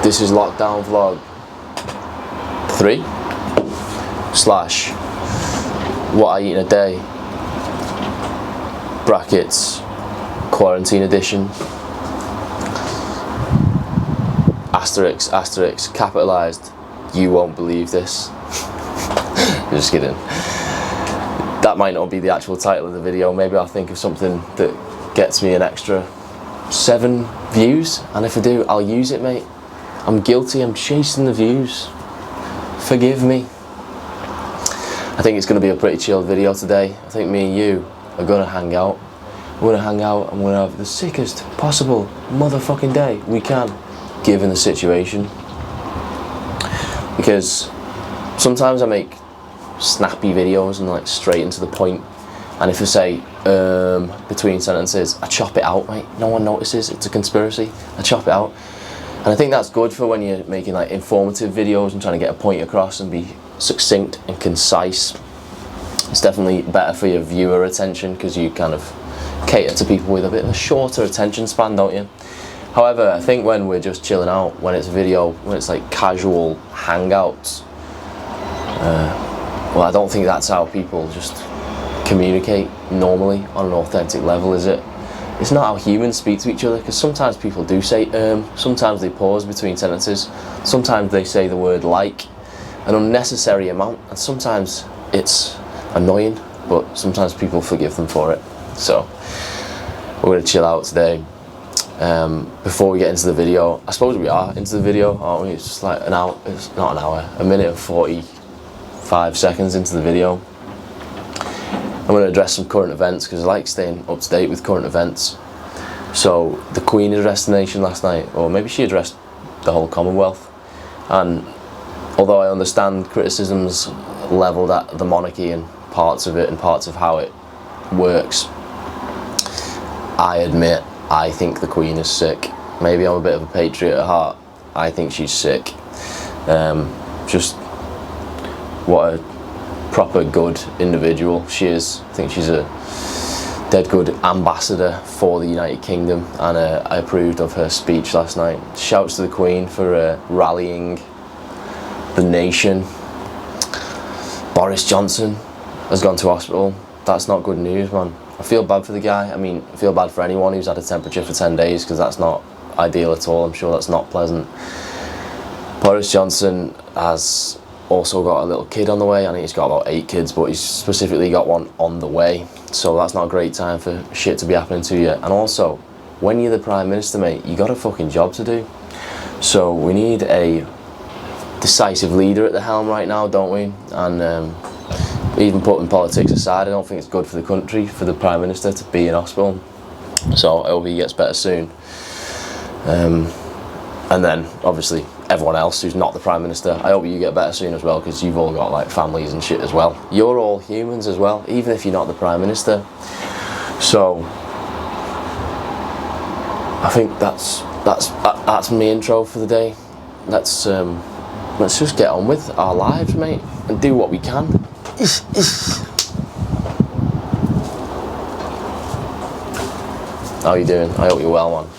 This is lockdown vlog 3 / what I eat in a day, brackets, quarantine edition, asterisk, asterisk, capitalized, you won't believe this. Just kidding. That might not be the actual title of the video. Maybe I'll think of something that gets me an extra 7 views, and if I do, I'll use it, mate. I'm guilty, I'm chasing the views. Forgive me. I think it's going to be a pretty chilled video today. I think me and you are going to hang out. We're going to hang out and we're going to have the sickest possible motherfucking day we can, given the situation. Because sometimes I make snappy videos and like straight into the point, and if I say between sentences, I chop it out, mate. No one notices, it's a conspiracy. I chop it out. And I think that's good for when you're making like informative videos and trying to get a point across and be succinct and concise. It's definitely better for your viewer attention because you kind of cater to people with a bit of a shorter attention span, don't you? However, I think when we're just chilling out, when it's video, when it's like casual hangouts, well, I don't think that's how people just communicate normally on an authentic level, is it? It's not how humans speak to each other, because sometimes people do say sometimes they pause between sentences, sometimes they say the word like an unnecessary amount, and sometimes it's annoying, but sometimes people forgive them for it. So we're going to chill out today. Before we get into the video, I suppose we are into the video, aren't we? It's just like an hour, it's not an hour, a minute and 45 seconds into the video. I'm going to address some current events because I like staying up to date with current events. So the Queen addressed the nation last night, or maybe she addressed the whole Commonwealth, and although I understand criticisms levelled at the monarchy and parts of it and parts of how it works, I admit I think the Queen is sick. Maybe I'm a bit of a patriot at heart. I think she's sick. Just what a proper good individual she is. I think she's a dead good ambassador for the United Kingdom, and I approved of her speech last night. Shouts to the Queen for rallying the nation. Boris Johnson has gone to hospital. That's not good news, man. I feel bad for the guy. I mean, I feel bad for anyone who's had a temperature for 10 days because that's not ideal at all. I'm sure that's not pleasant. Boris Johnson has also got a little kid on the way. I think he's got about 8 kids, but he's specifically got one on the way. So that's not a great time for shit to be happening to you. And also, when you're the Prime Minister, mate, you got a fucking job to do. So we need a decisive leader at the helm right now, don't we? And even putting politics aside, I don't think it's good for the country, for the Prime Minister to be in hospital. So I hope he gets better soon. And then, obviously, everyone else who's not the Prime Minister, I hope you get better soon as well, because you've all got like families and shit as well. You're all humans as well, even if you're not the Prime Minister. So I think that's my intro for the day. Let's just get on with our lives, mate, and do what we can. How are you doing? I hope you're well, man.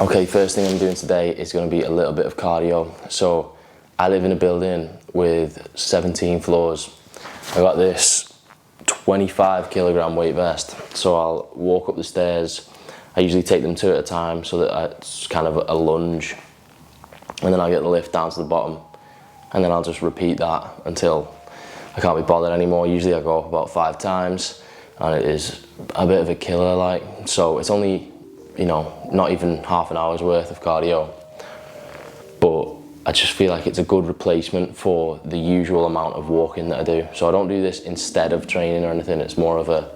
Okay, first thing I'm doing today is going to be a little bit of cardio. So I live in a building with 17 floors. I got this 25 kilogram weight vest. So I'll walk up the stairs. I usually take them 2 at a time so that it's kind of a lunge. And then I'll get the lift down to the bottom. And then I'll just repeat that until I can't be bothered anymore. Usually I go up about 5 times and it is a bit of a killer, like. So it's only, you know, not even half an hour's worth of cardio, but I just feel like it's a good replacement for the usual amount of walking that I do. So I don't do this instead of training or anything, it's more of a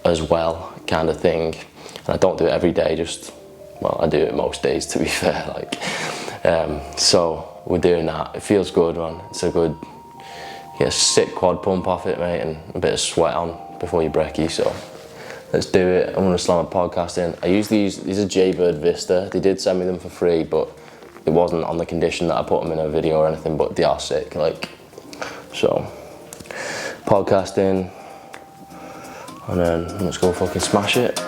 as well kind of thing. And I don't do it every day, just, well, I do it most days, to be fair. Like, So we're doing that. It feels good, man. It's a good, get a sick quad pump off it, mate, and a bit of sweat on before you brekkie. So let's do it. I'm gonna slam a podcast in. I use these are Jaybird Vista. They did send me them for free, but it wasn't on the condition that I put them in a video or anything, but they are sick, like. So, podcast in, and then let's go fucking smash it.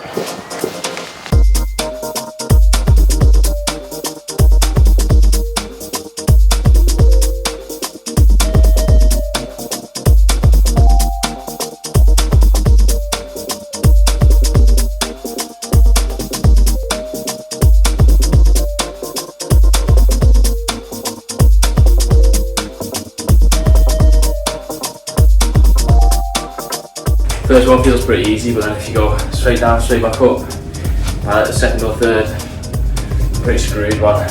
First one feels pretty easy, but then if you go straight down, straight back up, the second or third, pretty screwed, man.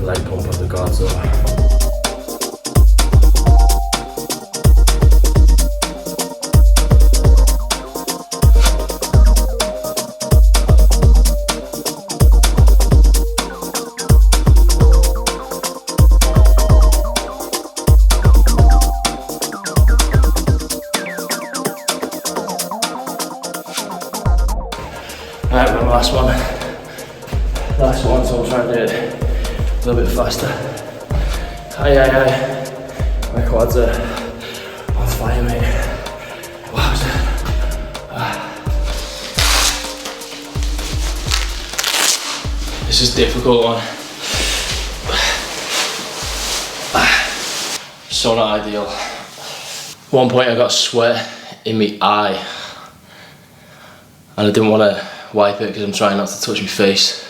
Leg pump of the gods though. Alright, we're on the last one, so I'll try and do it a little bit faster. Aye. My quads are on fire, mate. Wow. This is a difficult one. So not ideal. One point I got sweat in my eye, and I didn't want to wipe it because I'm trying not to touch my face.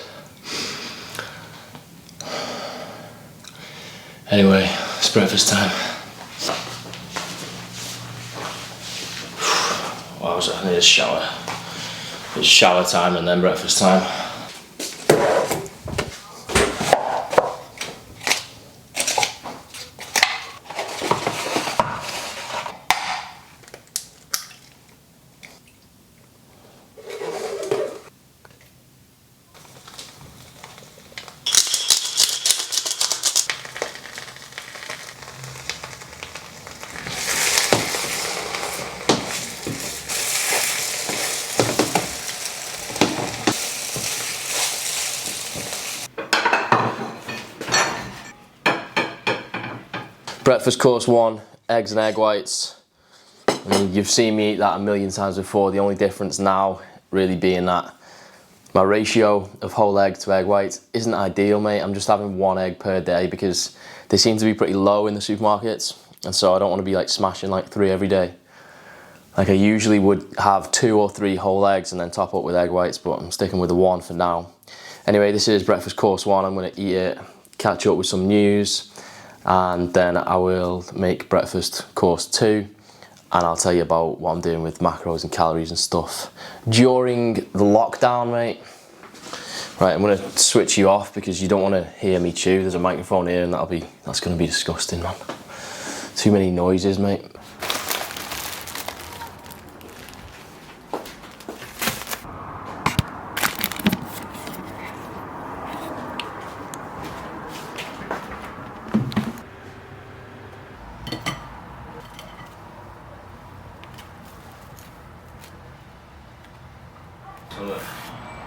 Anyway, it's breakfast time. Wow, I need a shower. It's shower time and then breakfast time. Breakfast course 1, eggs and egg whites. I mean, you've seen me eat that a million times before. The only difference now really being that my ratio of whole egg to egg white isn't ideal, mate. I'm just having 1 egg per day because they seem to be pretty low in the supermarkets, and so I don't want to be like smashing like 3 every day. Like I usually would have 2 or 3 whole eggs and then top up with egg whites, but I'm sticking with the 1 for now. Anyway, this is breakfast course 1. I'm going to eat it, catch up with some news, and then I will make breakfast course 2, and I'll tell you about what I'm doing with macros and calories and stuff during the lockdown, mate. Right, I'm gonna switch you off because you don't want to hear me chew. There's a microphone here and that's gonna be disgusting, man. Too many noises, mate.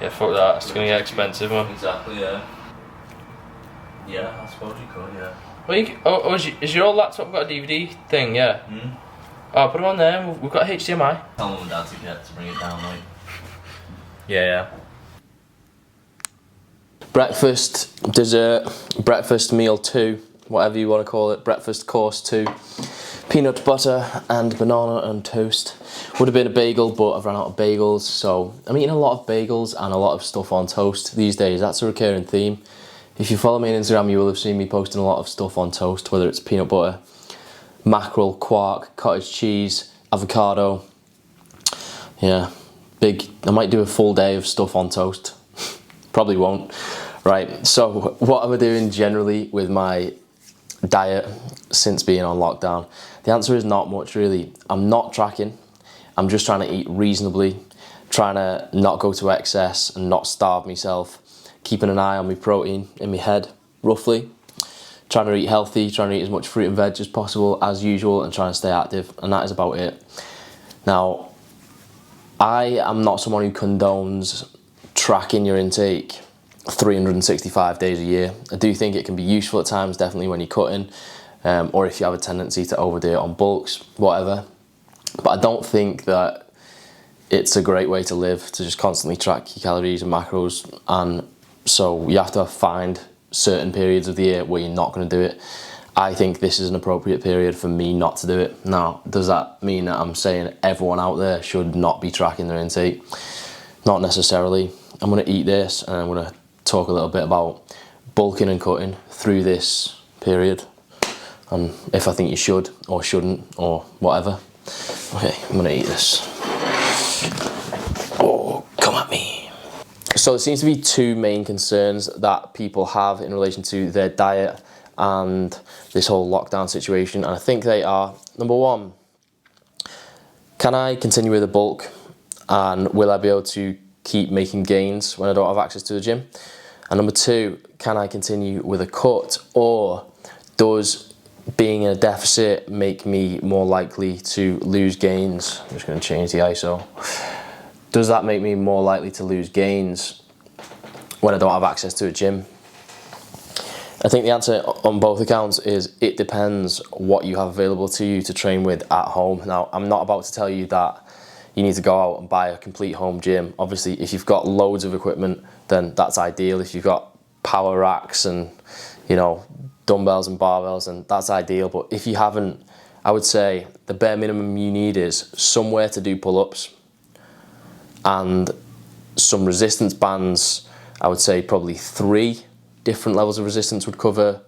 Yeah, fuck that, it's gonna get expensive, man. Exactly, yeah. Yeah, I suppose you could, yeah. Well, is your old laptop got a DVD thing, yeah? Oh, put it on there, we've got HDMI. Tell mum and dad to bring it down, mate. Yeah. Breakfast, dessert, breakfast meal 2, whatever you want to call it, breakfast course 2. Peanut butter and banana and toast. Would have been a bagel, but I've run out of bagels, so I'm eating a lot of bagels and a lot of stuff on toast these days. That's a recurring theme. If you follow me on Instagram, you will have seen me posting a lot of stuff on toast, whether it's peanut butter, mackerel, quark, cottage cheese, avocado. Yeah, I might do a full day of stuff on toast. Probably won't. Right, so what am I doing generally with my diet since being on lockdown? The answer is not much, really. I'm not tracking. I'm just trying to eat reasonably, trying to not go to excess and not starve myself, keeping an eye on my protein in my head, roughly. Trying to eat healthy, trying to eat as much fruit and veg as possible as usual, and trying to stay active, and that is about it. Now, I am not someone who condones tracking your intake 365 days a year. I do think it can be useful at times, definitely when you're cutting, or if you have a tendency to overdo it on bulks, whatever. But I don't think that it's a great way to live, to just constantly track your calories and macros. And so you have to find certain periods of the year where you're not going to do it. I think this is an appropriate period for me not to do it. Now, does that mean that I'm saying everyone out there should not be tracking their intake? Not necessarily. I'm going to eat this, and I'm going to talk a little bit about bulking and cutting through this period, and if I think you should or shouldn't or whatever. Okay, I'm going to eat this. Oh, come at me. So there seems to be two main concerns that people have in relation to their diet and this whole lockdown situation, and I think they are: number one, can I continue with a bulk, and will I be able to keep making gains when I don't have access to the gym? And number two, can I continue with a cut, or does being in a deficit make me more likely to lose gains? I'm just going to change the ISO. Does that make me more likely to lose gains when I don't have access to a gym? I think the answer on both accounts is it depends what you have available to you to train with at home. Now, I'm not about to tell you that you need to go out and buy a complete home gym. Obviously, if you've got loads of equipment, then that's ideal. If you've got power racks and, you know, dumbbells and barbells, then that's ideal. But if you haven't, I would say the bare minimum you need is somewhere to do pull-ups and some resistance bands. I would say probably 3 different levels of resistance would cover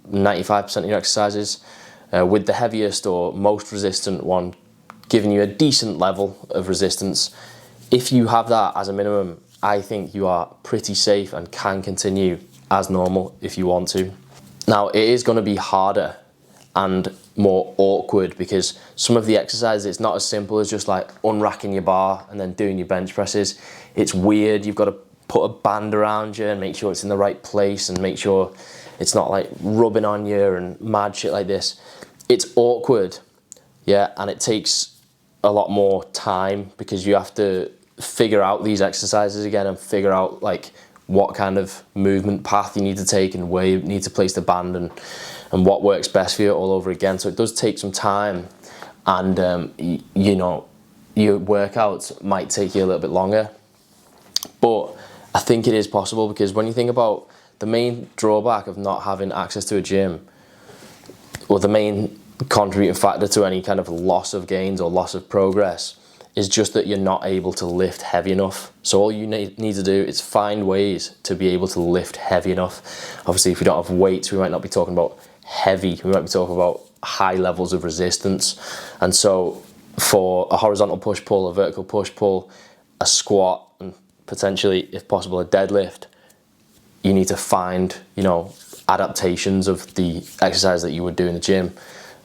95% of your exercises, with the heaviest or most resistant one giving you a decent level of resistance. If you have that as a minimum, I think you are pretty safe and can continue as normal if you want to. Now, it is going to be harder and more awkward because some of the exercises, it's not as simple as just like unracking your bar and then doing your bench presses. It's weird. You've got to put a band around you and make sure it's in the right place and make sure it's not like rubbing on you and mad shit like this. It's awkward, yeah, and it takes a lot more time because you have to figure out these exercises again and figure out like what kind of movement path you need to take and where you need to place the band and what works best for you all over again. So it does take some time, and you know, your workouts might take you a little bit longer, but I think it is possible because when you think about the main drawback of not having access to a gym, or the main contributing factor to any kind of loss of gains or loss of progress, is just that you're not able to lift heavy enough. So all you need to do is find ways to be able to lift heavy enough. Obviously, if we don't have weights, we might not be talking about heavy, we might be talking about high levels of resistance. And so for a horizontal push-pull, a vertical push-pull, a squat, and potentially, if possible, a deadlift, you need to find, you know, adaptations of the exercise that you would do in the gym,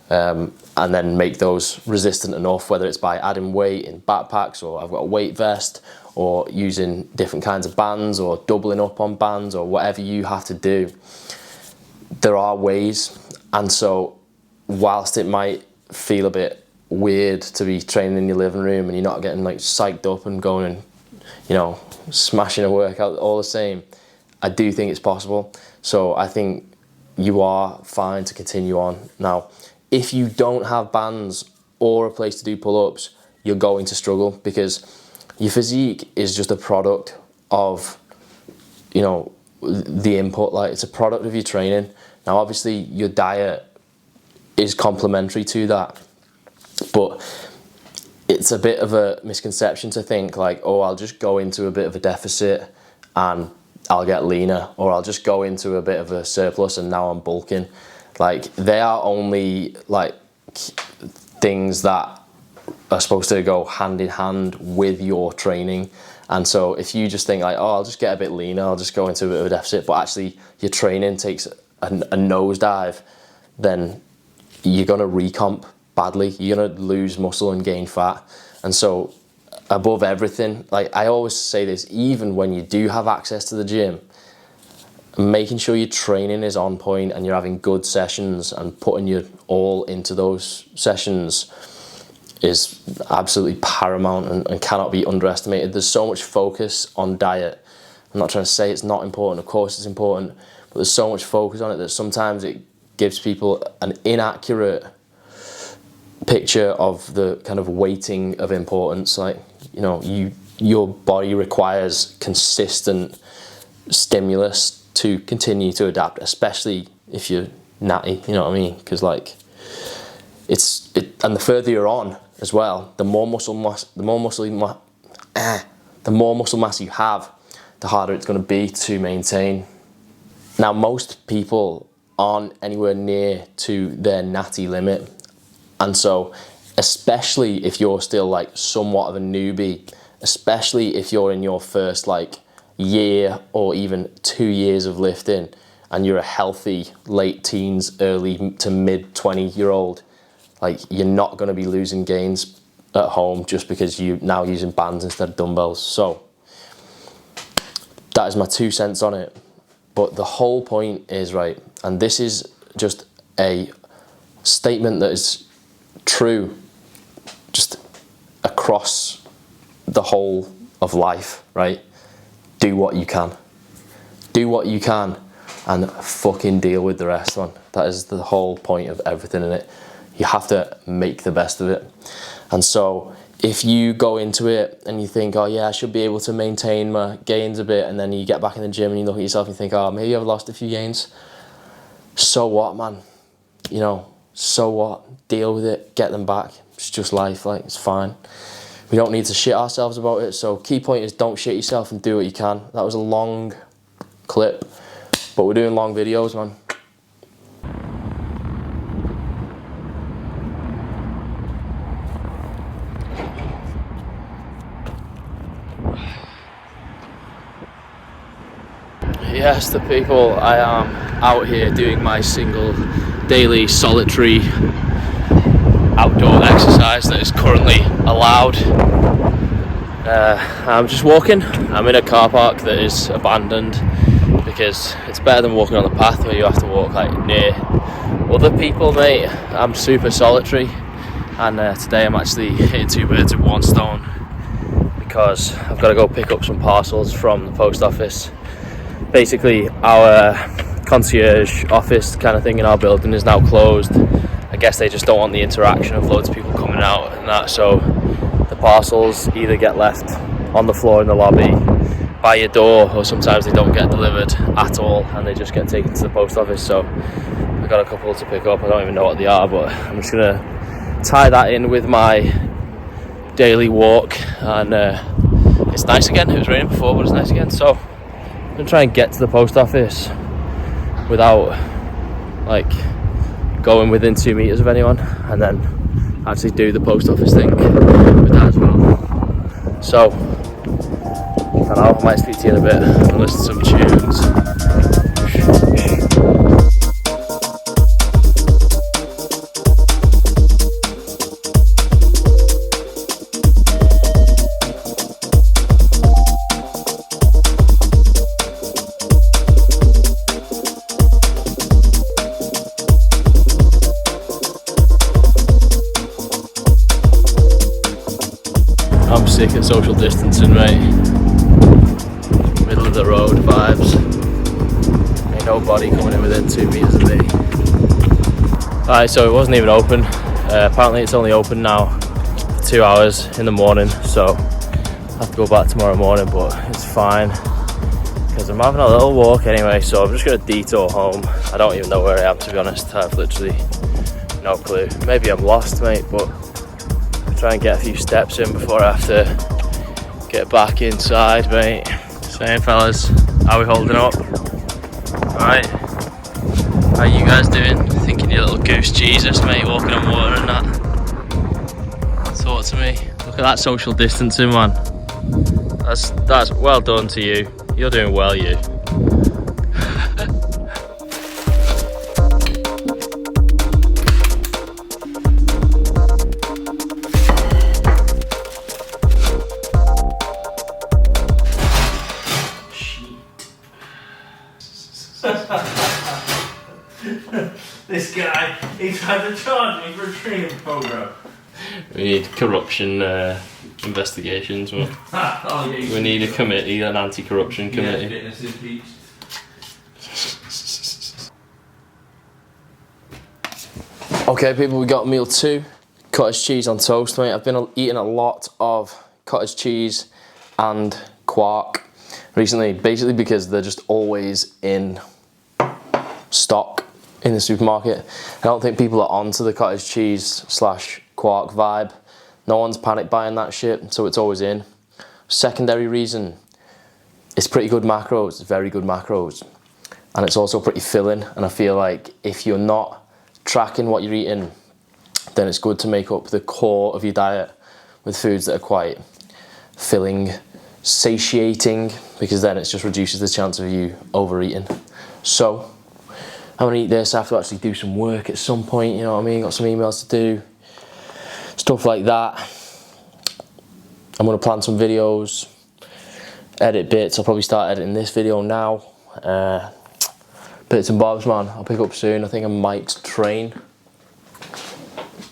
and then make those resistant enough, whether it's by adding weight in backpacks, or I've got a weight vest, or using different kinds of bands, or doubling up on bands, or whatever you have to do. There are ways. And so whilst it might feel a bit weird to be training in your living room and you're not getting like psyched up and going and, you know, smashing a workout all the same, I do think it's possible. So I think you are fine to continue on. Now, if you don't have bands or a place to do pull-ups, you're going to struggle because your physique is just a product of, you know, the input. Like, it's a product of your training. Now, obviously, your diet is complementary to that, but it's a bit of a misconception to think like, oh, I'll just go into a bit of a deficit and I'll get leaner, or I'll just go into a bit of a surplus and now I'm bulking. Like, they are only like things that are supposed to go hand in hand with your training. And so if you just think like, oh, I'll just get a bit leaner, I'll just go into a bit of a deficit, but actually your training takes a nosedive, then you're gonna recomp badly. You're gonna lose muscle and gain fat. And so above everything, like I always say this, even when you do have access to the gym, making sure your training is on point and you're having good sessions and putting your all into those sessions is absolutely paramount and cannot be underestimated. There's so much focus on diet. I'm not trying to say it's not important, of course it's important, but there's so much focus on it that sometimes it gives people an inaccurate picture of the kind of weighting of importance. Like, you know, your body requires consistent stimulus to continue to adapt, especially if you're natty, you know what I mean? Because like and the further you're on as well, the more muscle mass you have, the harder it's going to be to maintain. Now, most people aren't anywhere near to their natty limit, and so especially if you're still like somewhat of a newbie, especially if you're in your first like year or even 2 years of lifting and you're a healthy late teens, early to mid 20-year-old, like you're not going to be losing gains at home just because you're now using bands instead of dumbbells. So that is my 2 cents on it. But the whole point is, right, and this is just a statement that is true just across the whole of life, right? Do what you can. Do what you can and fucking deal with the rest, man. That is the whole point of everything in it. You have to make the best of it. And so if you go into it and you think, oh yeah, I should be able to maintain my gains a bit, and then you get back in the gym and you look at yourself and you think, oh, maybe I've lost a few gains. So what, man? You know, so what? Deal with it, get them back. It's just life, like, it's fine. We don't need to shit ourselves about it. So key point is don't shit yourself and do what you can. That was a long clip, but we're doing long videos, man. Yes, the people, I am out here doing my single daily solitary outdoor exercise that is currently allowed. I'm just walking. I'm in a car park that is abandoned because it's better than walking on the path where you have to walk like near other people, mate. I'm super solitary, and today I'm actually hitting 2 birds with 1 stone because I've got to go pick up some parcels from the post office. Basically, our concierge office kind of thing in our building is now closed. I guess they just don't want the interaction of loads of people coming out and that, so the parcels either get left on the floor in the lobby by your door, or sometimes they don't get delivered at all and they just get taken to the post office. So I got a couple to pick up. I don't even know what they are, but I'm just gonna tie that in with my daily walk. And it's nice again. It was raining before, but it's nice again. So I'm gonna try and get to the post office without like going within 2 meters of anyone, and then actually do the post office thing with that as well. So I don't know, I might speak to you in a bit and listen to some tunes. I'm sick of social distancing, mate. Middle of the road vibes. Ain't nobody coming in within 2 meters of me. Alright, so it wasn't even open. Apparently it's only open now for 2 hours in the morning, so I have to go back tomorrow morning, but it's fine because I'm having a little walk anyway, so I'm just going to detour home. I don't even know where I am, to be honest. I have literally no clue. Maybe I'm lost, mate, but try and get a few steps in before I have to get back inside, mate. Same fellas, how we holding up? Alright, how you guys doing? Thinking you're little goose Jesus, mate, walking on water and that. Talk to me. Look at that social distancing, man. That's well done to you. You're doing well, you. This guy, he tried to charge me for a training program. We need corruption investigations. We need a committee, an anti-corruption committee. Yeah, fitness impeached. Okay, people, we got meal 2, cottage cheese on toast, mate. I've been eating a lot of cottage cheese and quark recently, basically because they're just always in stock in the supermarket. I don't think people are onto the cottage cheese / quark vibe. No one's panic buying that shit, so it's always in. Secondary reason, it's pretty good macros, very good macros. And it's also pretty filling, and I feel like if you're not tracking what you're eating, then it's good to make up the core of your diet with foods that are quite filling, satiating, because then it just reduces the chance of you overeating. So I'm gonna eat this. I have to actually do some work at some point, you know what I mean? Got some emails to do, stuff like that. I'm gonna plan some videos, edit bits. I'll probably start editing this video now. Bits and bobs, man. I'll pick up soon. I think I might train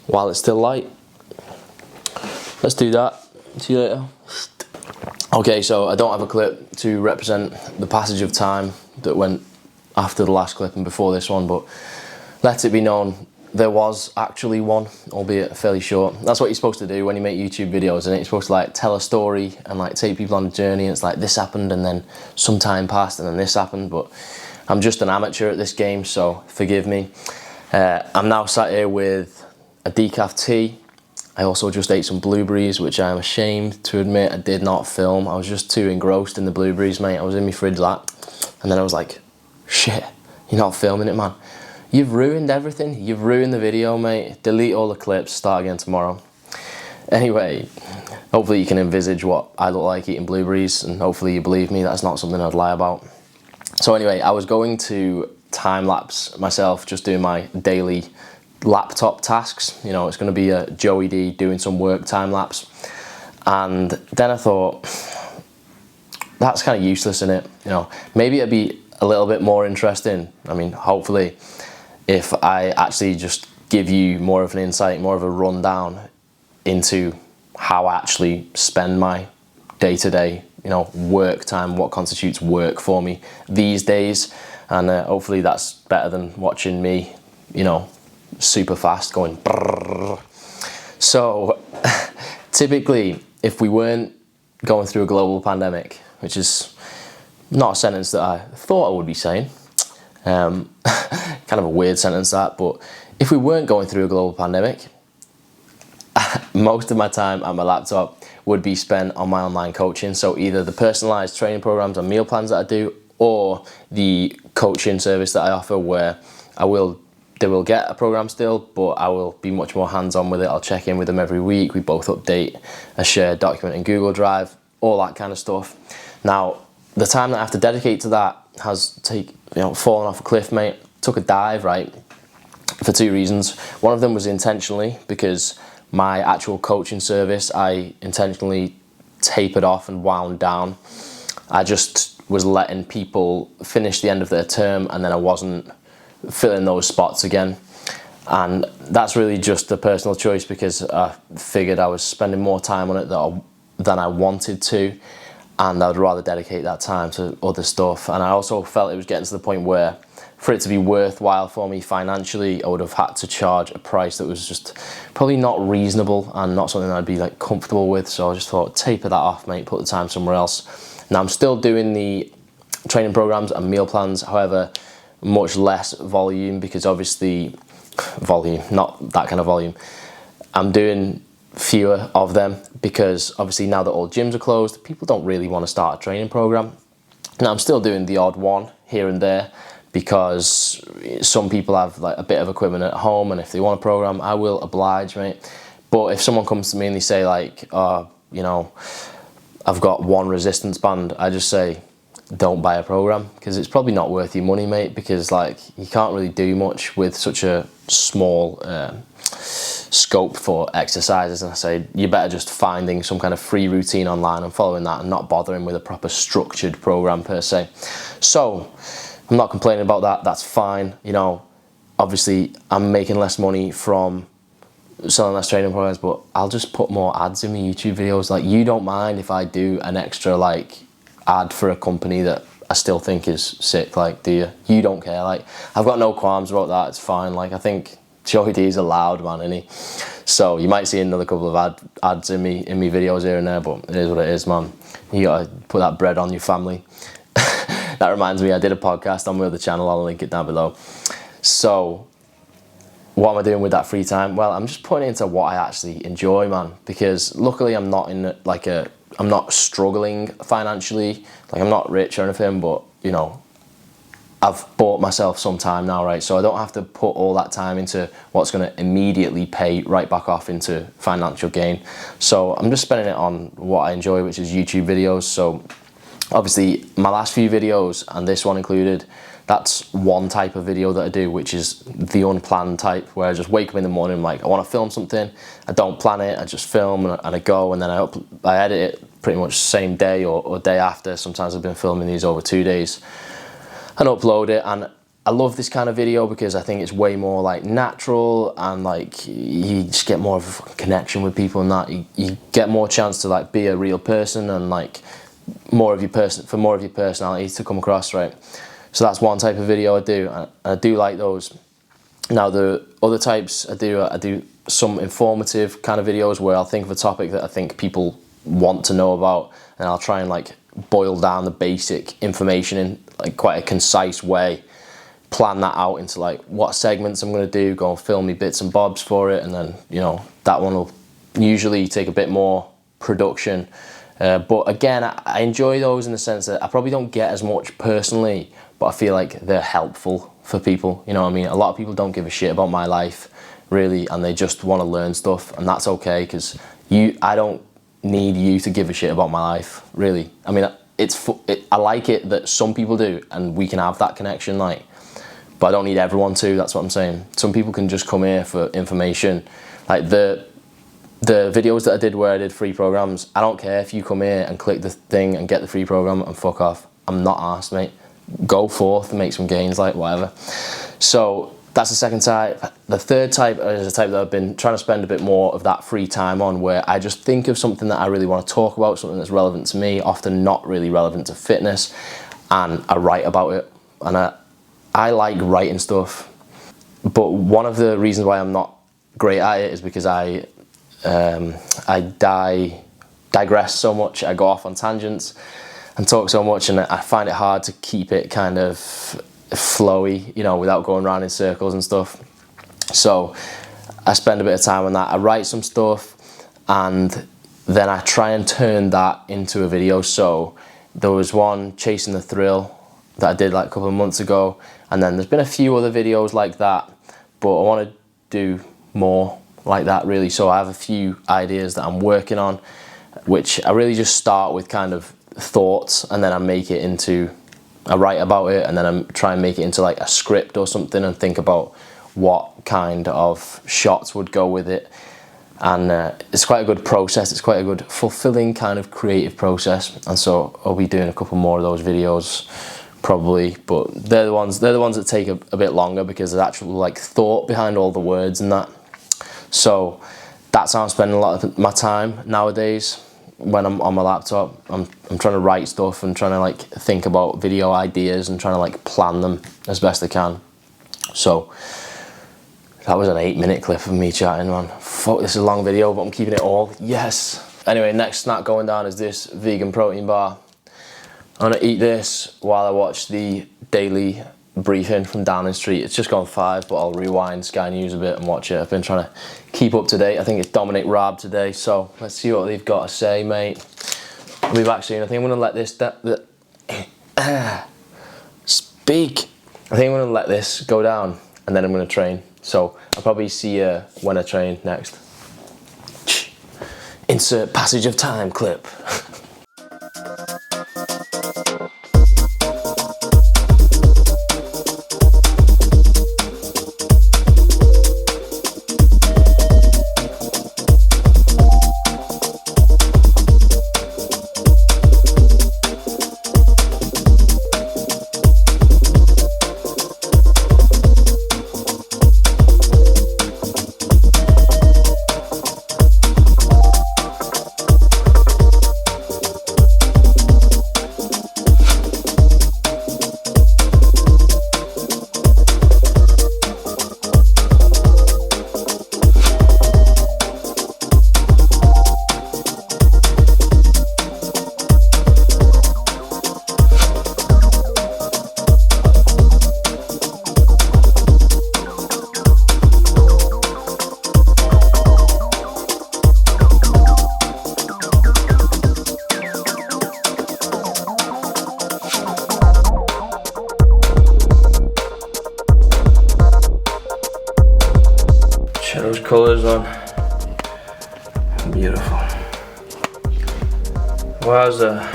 while it's still light. Let's do that. See you later. Okay, so I don't have a clip to represent the passage of time that went after the last clip and before this one, but let it be known there was actually one, albeit fairly short. That's what you're supposed to do when you make YouTube videos, and you're supposed to like tell a story and like take people on a journey. And it's like this happened and then some time passed and then this happened, but I'm just an amateur at this game, so forgive me. I'm now sat here with a decaf tea. I also just ate some blueberries, which I am ashamed to admit I did not film. I was just too engrossed in the blueberries, mate. I was in my fridge that, and then I was like, shit, you're not filming it, man. You've ruined everything. You've ruined the video, mate. Delete all the clips, start again tomorrow. Anyway, hopefully you can envisage what I look like eating blueberries, and hopefully you believe me, that's not something I'd lie about. So anyway, I was going to time-lapse myself, just doing my daily laptop tasks. You know, it's going to be a Joey D doing some work time-lapse. And then I thought, that's kind of useless, innit? You know, maybe it'd be a little bit more interesting. I mean, hopefully, if I actually just give you more of an insight, more of a rundown into how I actually spend my day-to-day, you know, work time, what constitutes work for me these days. And hopefully that's better than watching me, you know, super fast going brrr. So typically, if we weren't going through a global pandemic, which is not a sentence that I thought I would be saying, kind of a weird sentence that, but if we weren't going through a global pandemic, most of my time at my laptop would be spent on my online coaching. So either the personalized training programs and meal plans that I do, or the coaching service that I offer, where they will get a program still, but I will be much more hands-on with it. I'll check in with them every week. We both update a shared document in Google Drive, all that kind of stuff. Now, the time that I have to dedicate to that has fallen off a cliff, mate. Took a dive, right, for 2 reasons. One of them was intentionally, because my actual coaching service, I intentionally tapered off and wound down. I just was letting people finish the end of their term, and then I wasn't filling those spots again. And that's really just a personal choice, because I figured I was spending more time on it than I wanted to, and I'd rather dedicate that time to other stuff. And I also felt it was getting to the point where, for it to be worthwhile for me financially, I would have had to charge a price that was just probably not reasonable and not something I'd be like comfortable with. So I just thought, taper that off, mate, put the time somewhere else. Now I'm still doing the training programs and meal plans, however, much less volume, because obviously, not that kind of volume. I'm doing fewer of them because obviously now that all gyms are closed, people don't really want to start a training program. Now I'm still doing the odd one here and there, because some people have like a bit of equipment at home, and if they want a program, I will oblige, mate. But if someone comes to me and they say like, you know, I've got one resistance band, I just say, don't buy a program, because it's probably not worth your money, mate, because like you can't really do much with such a small scope for exercises. And I say you're better just finding some kind of free routine online and following that, and not bothering with a proper structured program per se. So I'm not complaining about that. That's fine. You know, obviously I'm making less money from selling less training programs, but I'll just put more ads in my YouTube videos. Like, you don't mind if I do an extra like ad for a company that I still think is sick, like, do you? You don't care. Like, I've got no qualms about that. It's fine. Like, I think Joey D's a loud man, isn't he? So you might see another couple of ads in me videos here and there, but it is what it is, man. You gotta put that bread on your family. That reminds me, I did a podcast on my other channel. I'll link it down below. So what am I doing with that free time? Well, I'm just putting it into what I actually enjoy, man, because luckily I'm not in like I'm not struggling financially. Like, I'm not rich or anything, but you know, I've bought myself some time now, right? So I don't have to put all that time into what's going to immediately pay right back off into financial gain. So I'm just spending it on what I enjoy, which is YouTube videos. So obviously my last few videos, and this one included, that's one type of video that I do, which is the unplanned type, where I just wake up in the morning, like, I want to film something, I don't plan it, I just film and I go, and then I edit it pretty much same day or day after. Sometimes I've been filming these over 2 days and upload it. And I love this kind of video because I think it's way more like natural, and like you just get more of a connection with people, and that you get more chance to like be a real person, and like more of your personality to come across, right? So that's one type of video I do, and I do like those. Now the other types I do some informative kind of videos where I'll think of a topic that I think people want to know about, and I'll try and like boil down the basic information in like quite a concise way, plan that out into like what segments I'm going to do, go and film me bits and bobs for it, and then, you know, that one will usually take a bit more production. But again, I enjoy those in the sense that I probably don't get as much personally, but I feel like they're helpful for people. You know what I mean? A lot of people don't give a shit about my life, really, and they just want to learn stuff, and that's okay, because I don't need you to give a shit about my life, really. I mean, I like it that some people do, and we can have that connection, like, but I don't need everyone to. That's what I'm saying. Some people can just come here for information. Like the videos that I did where I did free programs, I don't care if you come here and click the thing and get the free program and fuck off. I'm not arsed, mate. Go forth and make some gains, like, whatever. So that's the second type. The third type is a type that I've been trying to spend a bit more of that free time on, where I just think of something that I really want to talk about, something that's relevant to me, often not really relevant to fitness, and I write about it. And I like writing stuff, but one of the reasons why I'm not great at it is because I digress so much. I go off on tangents and talk so much, and I find it hard to keep it kind of flowy, you know, without going around in circles and stuff. So I spend a bit of time on that. I write some stuff, and then I try and turn that into a video. So there was one, Chasing the Thrill, that I did like a couple of months ago, and then there's been a few other videos like that, but I want to do more like that, really. So I have a few ideas that I'm working on, which I really just start with kind of thoughts, and then I write about it, and then I try and make it into like a script or something, and think about what kind of shots would go with it. And it's quite a good process. It's quite a good, fulfilling kind of creative process. And so I'll be doing a couple more of those videos probably, but they're the ones that take a bit longer, because there's actual like thought behind all the words and that. So that's how I'm spending a lot of my time nowadays. When I'm on my laptop, I'm trying to write stuff and trying to like think about video ideas and trying to like plan them as best I can. So that was an 8-minute clip of me chatting, man. Fuck, this is a long video, but I'm keeping it all. Yes. Anyway, next snack going down is this vegan protein bar. I'm gonna eat this while I watch the daily briefing from Downing Street. It's just gone 5, but I'll rewind Sky News a bit and watch it. I've been trying to keep up to date. I think it's Dominic Raab today, so let's see what they've got to say, mate. I'll be back soon. I think I'm gonna let this speak. I think I'm gonna let this go down, and then I'm gonna train. So I'll probably see you when I train next. Insert passage of time clip. Check those colours on. Beautiful. Wowza.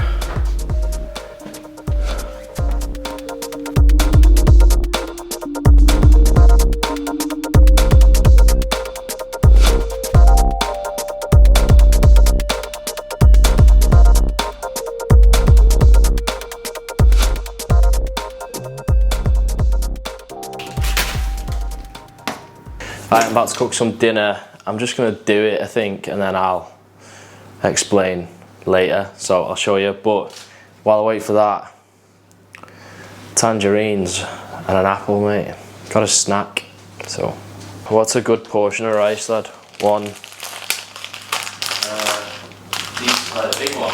Right, I'm about to cook some dinner. I'm just gonna do it, I think, and then I'll explain later. So I'll show you. But while I wait for that, tangerines and an apple, mate. Got a snack. So, what's a good portion of rice, lad? One. These are the big one.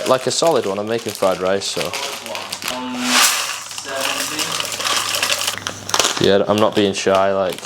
Like a solid one. I'm making fried rice, so. 170. Yeah, I'm not being shy, like.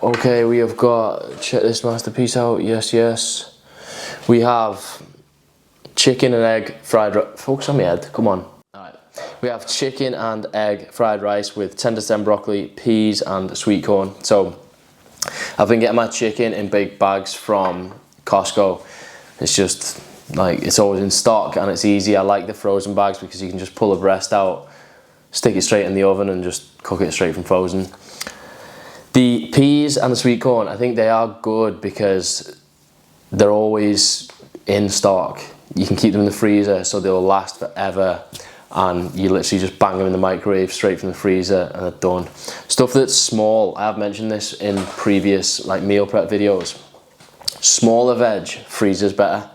Okay, we have got, check this masterpiece out, yes, yes. We have chicken and egg fried rice, focus on my head, come on. Alright, we have chicken and egg fried rice with tender stem broccoli, peas and sweet corn. So, I've been getting my chicken in big bags from Costco. It's just, like, it's always in stock and it's easy. I like the frozen bags because you can just pull the breast out, stick it straight in the oven and just cook it straight from frozen. The peas and the sweet corn, I think they are good because they're always in stock. You can keep them in the freezer so they'll last forever, and you literally just bang them in the microwave straight from the freezer and they're done. Stuff that's small, I have mentioned this in previous like meal prep videos. Smaller veg freezes better.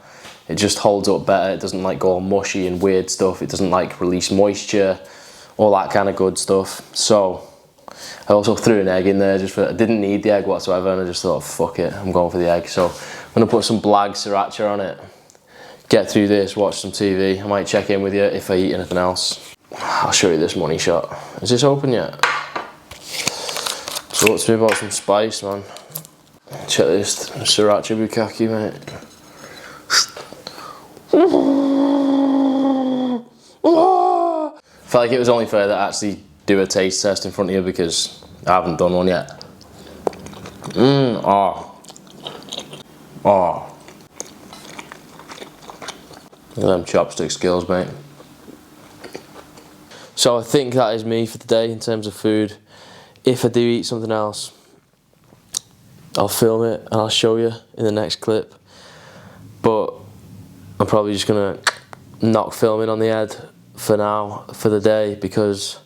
It just holds up better. It doesn't like go all mushy and weird stuff. It doesn't like release moisture, all that kind of good stuff. So I also threw an egg in there just for, I didn't need the egg whatsoever and I just thought, fuck it, I'm going for the egg. So I'm gonna put some black sriracha on it, get through this, watch some TV. I might check in with you if I eat anything else. I'll show you this money shot. Is this open yet? Talk to me about some spice, man. Check this sriracha bukkake, mate. Felt like it was only fair to actually do a taste test in front of you because I haven't done one yet. Look at them chopstick skills, mate. So I think that is me for today in terms of food. If I do eat something else, I'll film it and I'll show you in the next clip. But I'm probably just gonna knock filming on the head for now, for the day, because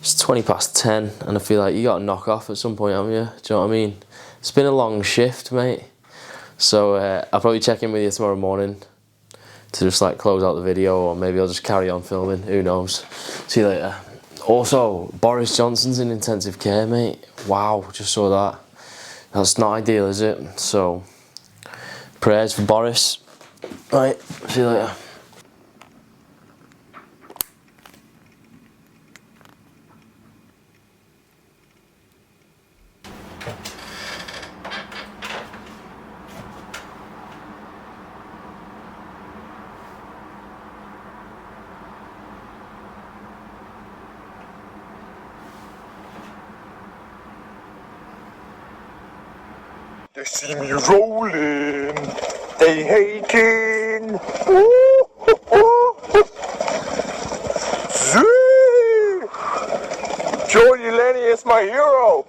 it's 10:20 and I feel like you gotta knock off at some point, haven't you? Do you know what I mean? It's been a long shift, mate. So I'll probably check in with you tomorrow morning to just like close out the video, or maybe I'll just carry on filming, who knows. See you later. Also, Boris Johnson's in intensive care, mate. Wow, just saw that. That's not ideal, is it? So, prayers for Boris. Right, see you later. They see me rolling, they hating. Ooh, ooh, ooh. Zee! Jordy Lenny is my hero.